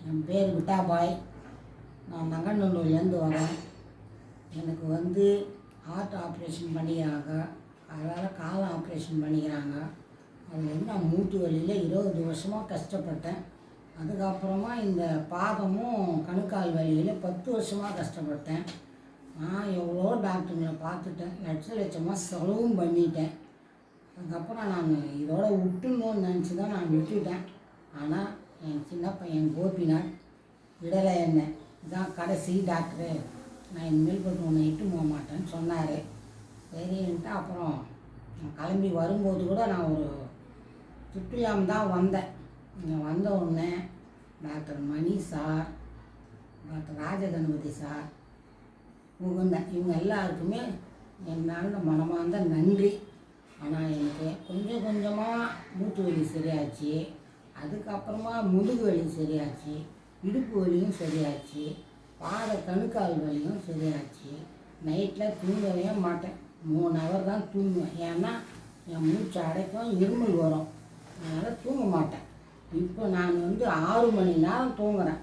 என் பேர் விட்டாபாய். நான் நங்கநல்லூர்லேருந்து வரேன். எனக்கு வந்து ஹார்ட் ஆப்ரேஷன் பண்ணிக்கிறாங்க, அதனால் கால் ஆப்ரேஷன் பண்ணிக்கிறாங்க. அதுலேருந்து நான் மூட்டு வலியில் 20 வருஷமாக கஷ்டப்பட்டேன். அதுக்கப்புறமா இந்த பாதமும் கணுக்கால் வலியில் 10 வருஷமாக கஷ்டப்பட்டேன். நான் எவ்வளோ டாக்டருங்களை பார்த்துட்டேன், லட்சமாக செலவும் பண்ணிட்டேன். அதுக்கப்புறம் நான் இதோட விட்டுணுன்னு நினச்சி தான் நான் விட்டுட்டேன். ஆனால் என் சின்ன பையன் கோபிநாத் விடலை என்ன, இதான் கடைசி டாக்டரு, நான் இனிமேல் போட்டு ஒன்று இட்டு போக மாட்டேன்னு சொன்னார். சரின்ட்டு அப்புறம் நான் கிளம்பி வரும்போது கூட நான் ஒரு சுற்றுலாமல் தான் வந்தேன். இங்கே வந்த உடனே doctor Mani sir, doctor Rajaganapathi sir, Mukundan, இவங்க எல்லாருக்குமே என்னால் மனமார்ந்த நன்றி. ஆனால் எனக்கு கொஞ்சம் கொஞ்சமாக மூட்டு வலி சரியாச்சு, அதுக்கப்புறமா முதுகு வலி சரியாச்சு, இடுப்பு வலியும் சரியாச்சு, பாத கணுக்கால் வலியும் சரியாச்சு. நைட்டில் தூங்கவே மாட்டேன், 3 ஹவர் தான் தூங்குவேன். ஏன்னா என் மூச்சு அடைக்கும், இருமல் வரும், அதனால் தூங்க மாட்டேன். இப்போ நான் வந்து 6 மணி நேரம் தூங்குறேன்.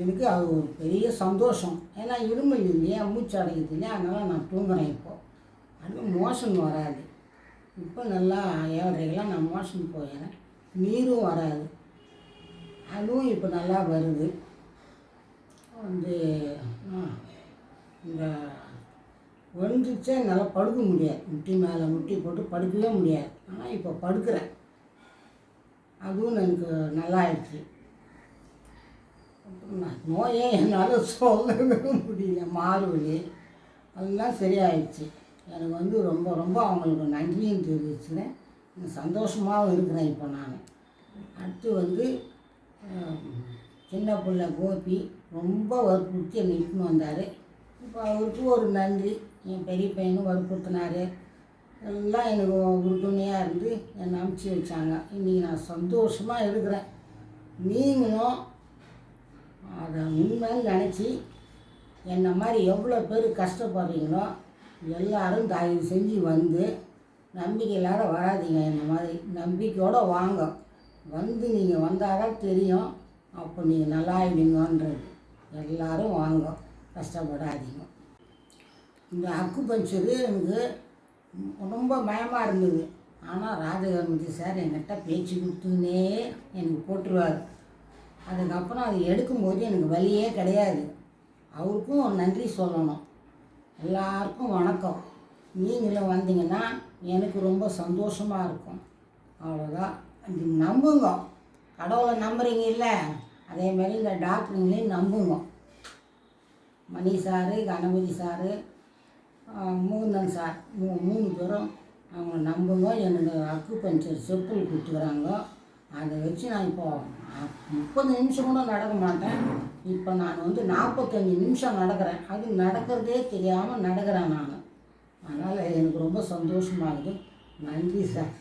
எனக்கு அது ஒரு பெரிய சந்தோஷம். ஏன்னா இருமல் இல்லையா, மூச்சு அடைக்கிறது இல்லையா, அதனால் நான் தூங்குறேன். இப்போது அது மோஷன் வராது. இப்போ நல்லா 7:30 நான் மோஷன் போயிடுறேன், நீரும் வராது, அதுவும் இப்போ நல்லா வருது. வந்து இந்த வந்துச்சே என்னால் படுக்க முடியாது, முட்டி மேலே முட்டி போட்டு படுக்கவே முடியாது. ஆனால் இப்போ படுக்கிறேன், அதுவும் எனக்கு நல்லா ஆயிடுச்சு. நோயே என்னால் சொல்லவே முடியல, மாறுவலி அதெல்லாம் சரியாயிடுச்சு. எனக்கு வந்து ரொம்ப ரொம்ப அவங்களுக்கு நன்றியும் தெரிவிச்சுனேன், சந்தோஷமாகவும் இருக்கிறேன். இப்போ நான் அடுத்து வந்து சின்ன பிள்ளை கோபி ரொம்ப வற்புறுத்தி என்னை இட்டுன்னு வந்தார். இப்போ அவருக்கு ஒரு நன்றி. என் பெரிய பையனும் வற்புறுத்தினார், எல்லாம் எனக்கு உறுதுணையாக இருந்து என்னை அனுப்பிச்சி வச்சாங்க. இன்றைக்கி நான் சந்தோஷமாக இருக்கிறேன். நீங்களும் அதை உண்மைன்னு நினச்சி என்னை மாதிரி எவ்வளோ பேர் கஷ்டப்படுறீங்களோ எல்லோரும் தயவு செஞ்சு வந்து, நம்பிக்கை இல்லாத வராதிங்க, என்ன மாதிரி நம்பிக்கையோடு வாங்க. வந்து நீங்கள் வந்தால் தான் தெரியும் அப்போ நீங்கள் நல்லா ஆகிடுங்கன்றது. எல்லோரும் வாங்க, கஷ்டப்படாதீங்க. இந்த அக்குபஞ்சரு எனக்கு ரொம்ப பயமாக இருந்தது. ஆனால் ராஜகணபதி சார் என்கிட்ட பேச்சு கொடுத்துன்னே எனக்கு போட்டுருவார். அதுக்கப்புறம் அது எடுக்கும்போது எனக்கு வலியே கிடையாது. அவருக்கும் ஒரு நன்றி சொல்லணும். எல்லாருக்கும் வணக்கம். நீங்களும் வந்தீங்கன்னா எனக்கு ரொம்ப சந்தோஷமாக இருக்கும். அவ்வளோதான். இது நம்புங்க, கடவுளை நம்புறீங்க இல்லை, அதேமாதிரி இந்த டாக்டருங்களையும் நம்புங்க. Mani sir, Ganapathi sir, Mukundan sir, 3 பேரும் அவங்கள நம்புங்க. எனக்கு அக்குபஞ்சர் செப்பல் கொடுத்துக்கிறாங்க, அதை வச்சு நான் இப்போது 30 நிமிஷம் கூட நடக்க மாட்டேன். இப்போ நான் வந்து 45 நிமிஷம் நடக்கிறேன். அது நடக்கிறதே தெரியாமல் நடக்கிறேன் நான். அதனால் எனக்கு ரொம்ப சந்தோஷமாகுது. நன்றி சார்.